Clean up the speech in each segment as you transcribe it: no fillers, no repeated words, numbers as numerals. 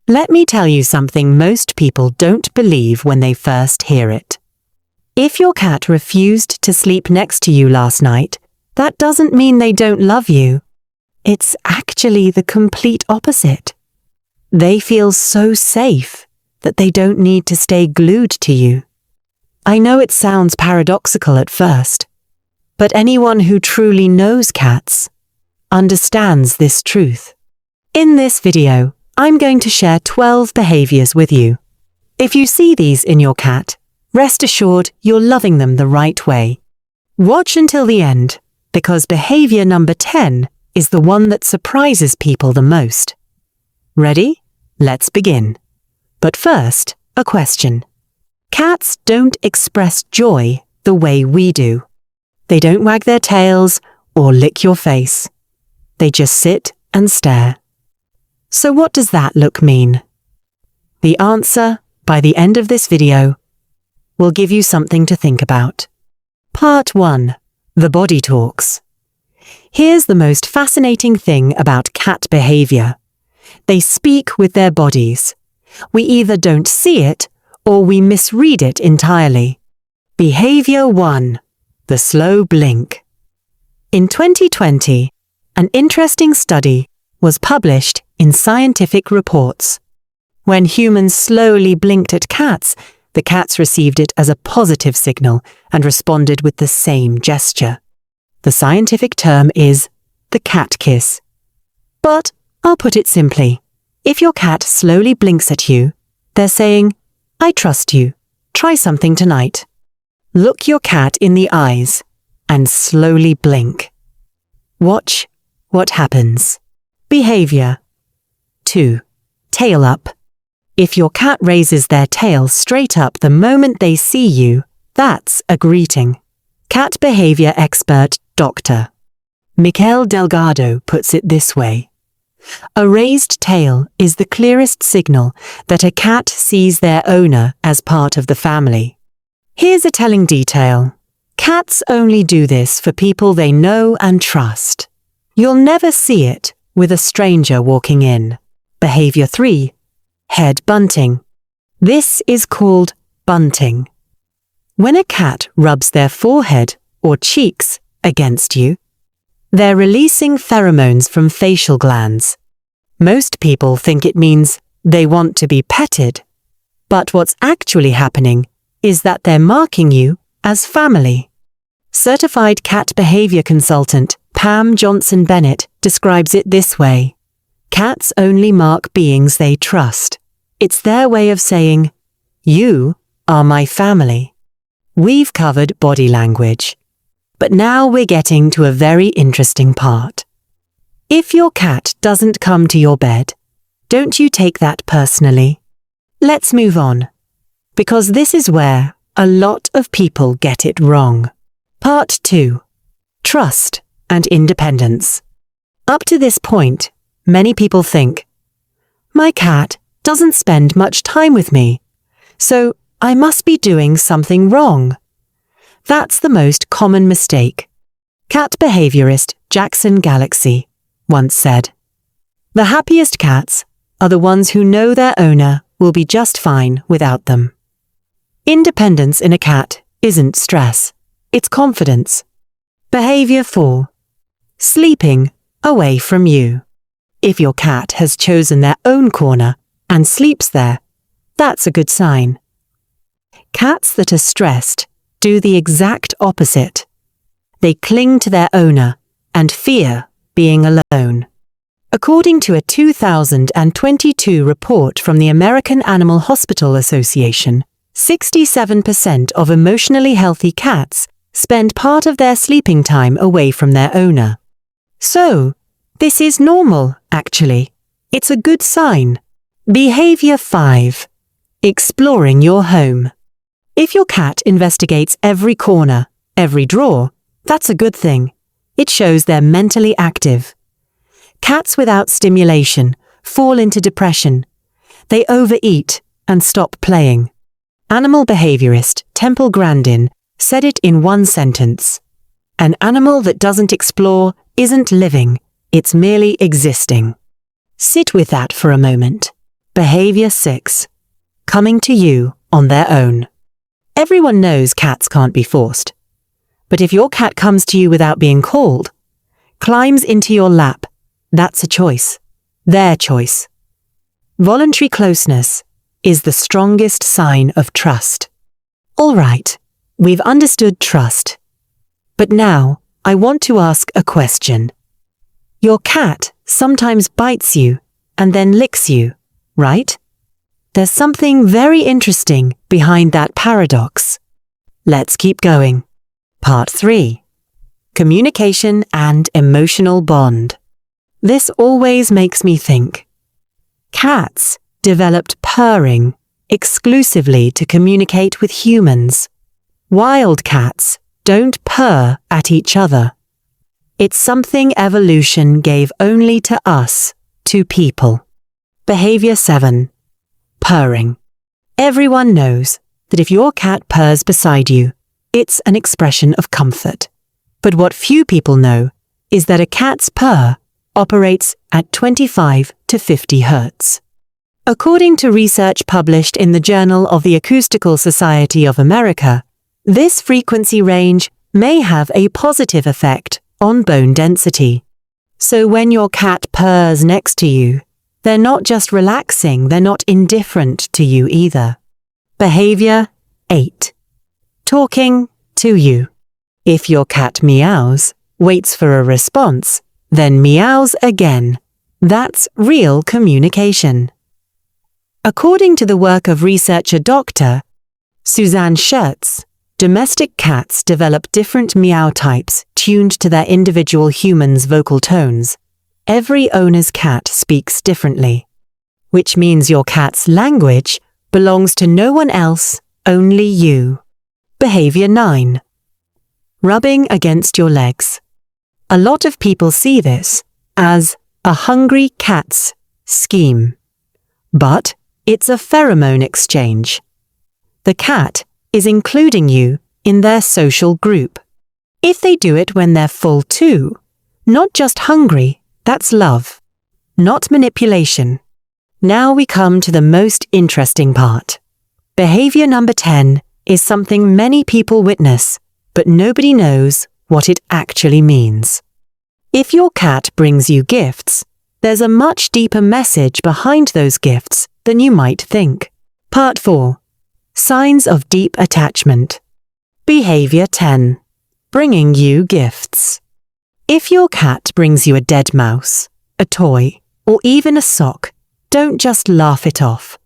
Let me tell you something most people don't believe when they first hear it. If your cat refused to sleep next to you last night, that doesn't mean they don't love you. It's actually the complete opposite. They feel so safe that they don't need to stay glued to you. I know it sounds paradoxical at first, but anyone who truly knows cats understands this truth. In this video, I'm going to share 12 behaviors with you. If you see these in your cat, rest assured you're loving them the right way. Watch until the end, because behavior number 10 is the one that surprises people the most. Ready? Let's begin. But first, a question. Cats don't express joy the way we do. They don't wag their tails or lick your face. They just sit and stare. So what does that look mean? The answer, by the end of this video, will give you something to think about. Part 1. The body talks. Here's the most fascinating thing about cat behavior. They speak with their bodies. We either don't see it or we misread it entirely. Behavior 1. The slow blink. In 2020, an interesting study was published in Scientific Reports. When humans slowly blinked at cats, the cats received it as a positive signal and responded with the same gesture. The scientific term is the cat kiss. But I'll put it simply. If your cat slowly blinks at you, they're saying, "I trust you. Try something tonight." Look your cat in the eyes and slowly blink. Watch what happens. Behavior 2. Tail up. If your cat raises their tail straight up the moment they see you, that's a greeting. Cat behavior expert Dr. Mikel Delgado puts it this way. A raised tail is the clearest signal that a cat sees their owner as part of the family. Here's a telling detail. Cats only do this for people they know and trust. You'll never see it with a stranger walking in. Behavior 3. Head bunting. This is called bunting. When a cat rubs their forehead or cheeks against you, they're releasing pheromones from facial glands. Most people think it means they want to be petted, but what's actually happening is that they're marking you as family. Certified cat behavior consultant Pam Johnson-Bennett describes it this way. Cats only mark beings they trust. It's their way of saying, "You are my family." We've covered body language. But now we're getting to a very interesting part. If your cat doesn't come to your bed, don't you take that personally. Let's move on, because this is where a lot of people get it wrong. Part 2. Trust and independence. Up to this point, many people think, my cat doesn't spend much time with me, so I must be doing something wrong. That's the most common mistake. Cat behaviorist Jackson Galaxy once said, "The happiest cats are the ones who know their owner will be just fine without them." Independence in a cat isn't stress, it's confidence. Behavior 4. Sleeping away from you. If your cat has chosen their own corner and sleeps there, that's a good sign. Cats that are stressed do the exact opposite. They cling to their owner and fear being alone. According to a 2022 report from the American Animal Hospital Association, 67% of emotionally healthy cats spend part of their sleeping time away from their owner. So, this is normal, actually. It's a good sign. Behavior 5. Exploring your home. If your cat investigates every corner, every drawer, that's a good thing. It shows they're mentally active. Cats without stimulation fall into depression. They overeat and stop playing. Animal behaviorist Temple Grandin said it in one sentence. An animal that doesn't explore isn't living, it's merely existing. Sit with that for a moment. Behavior 6. Coming to you on their own. Everyone knows cats can't be forced. But if your cat comes to you without being called, climbs into your lap, that's a choice. Their choice. Voluntary closeness is the strongest sign of trust. All right, we've understood trust. But now, I want to ask a question. Your cat sometimes bites you and then licks you, right? There's something very interesting behind that paradox. Let's keep going. Part 3. Communication and emotional bond. This always makes me think. Cats developed purring exclusively to communicate with humans. Wild cats don't purr at each other. It's something evolution gave only to us, to people. Behavior 7. Purring. Everyone knows that if your cat purrs beside you, it's an expression of comfort. But what few people know is that a cat's purr operates at 25 to 50 Hz. According to research published in the Journal of the Acoustical Society of America, this frequency range may have a positive effect on bone density. So when your cat purrs next to you, they're not just relaxing, they're not indifferent to you either. Behavior 8. Talking to you. If your cat meows, waits for a response, then meows again. That's real communication. According to the work of researcher Dr. Suzanne Schertz, domestic cats develop different meow types tuned to their individual human's vocal tones. Every owner's cat speaks differently, which means your cat's language belongs to no one else, only you. Behavior 9. Rubbing against your legs. A lot of people see this as a hungry cat's scheme. But it's a pheromone exchange. The cat is including you in their social group. If they do it when they're full too, not just hungry, that's love, not manipulation. Now we come to the most interesting part. Behavior number 10 is something many people witness, but nobody knows what it actually means. If your cat brings you gifts, there's a much deeper message behind those gifts than you might think. Part 4. Signs of deep attachment. Behavior 10. Bringing you gifts. If your cat brings you a dead mouse, a toy, or even a sock, don't just laugh it off.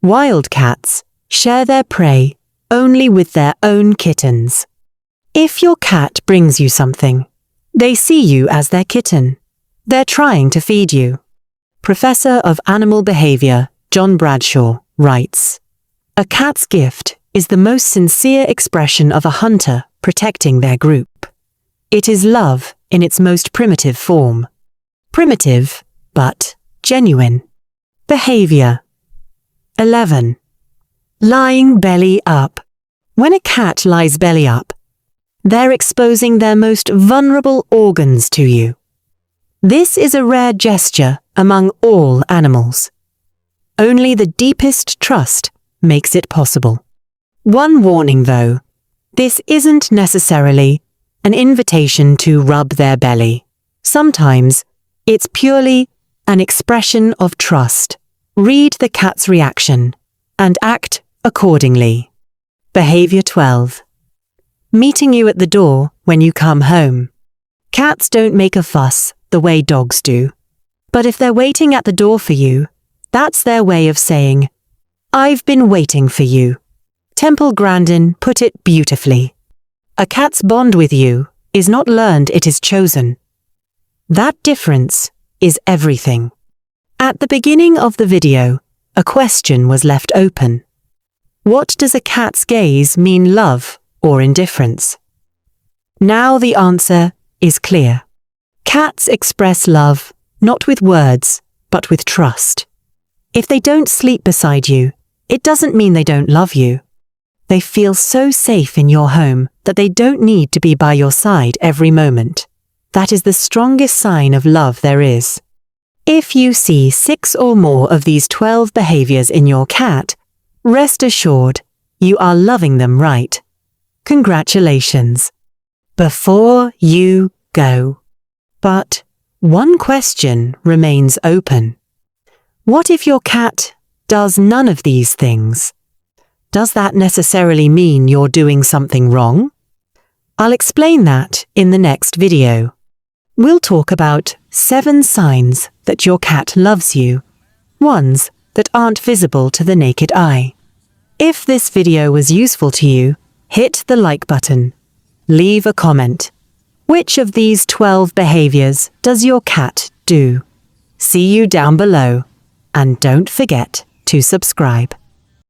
Wild cats share their prey only with their own kittens. If your cat brings you something, they see you as their kitten. They're trying to feed you. Professor of Animal Behavior John Bradshaw writes, "A cat's gift is the most sincere expression of a hunter protecting their group. It is love in its most primitive form. Primitive, but genuine." Behavior 11. Lying belly up. When a cat lies belly up, they're exposing their most vulnerable organs to you. This is a rare gesture among all animals. Only the deepest trust makes it possible. One warning though, this isn't necessarily an invitation to rub their belly. Sometimes it's purely an expression of trust. Read the cat's reaction and act accordingly. Behavior 12. Meeting you at the door when you come home. Cats don't make a fuss the way dogs do. But if they're waiting at the door for you, that's their way of saying, "I've been waiting for you." Temple Grandin put it beautifully. A cat's bond with you is not learned, it is chosen. That difference is everything. At the beginning of the video, a question was left open. What does a cat's gaze mean, love or indifference? Now the answer is clear. Cats express love not with words, but with trust. If they don't sleep beside you, it doesn't mean they don't love you. They feel so safe in your home that they don't need to be by your side every moment. That is the strongest sign of love there is. If you see 6 or more of these 12 behaviors in your cat, rest assured you are loving them right. Congratulations. Before you go. But one question remains open. What if your cat does none of these things? Does that necessarily mean you're doing something wrong? I'll explain that in the next video. We'll talk about 7 signs that your cat loves you, ones that aren't visible to the naked eye. If this video was useful to you, hit the like button. Leave a comment. Which of these 12 behaviors does your cat do? See you down below, and don't forget to subscribe.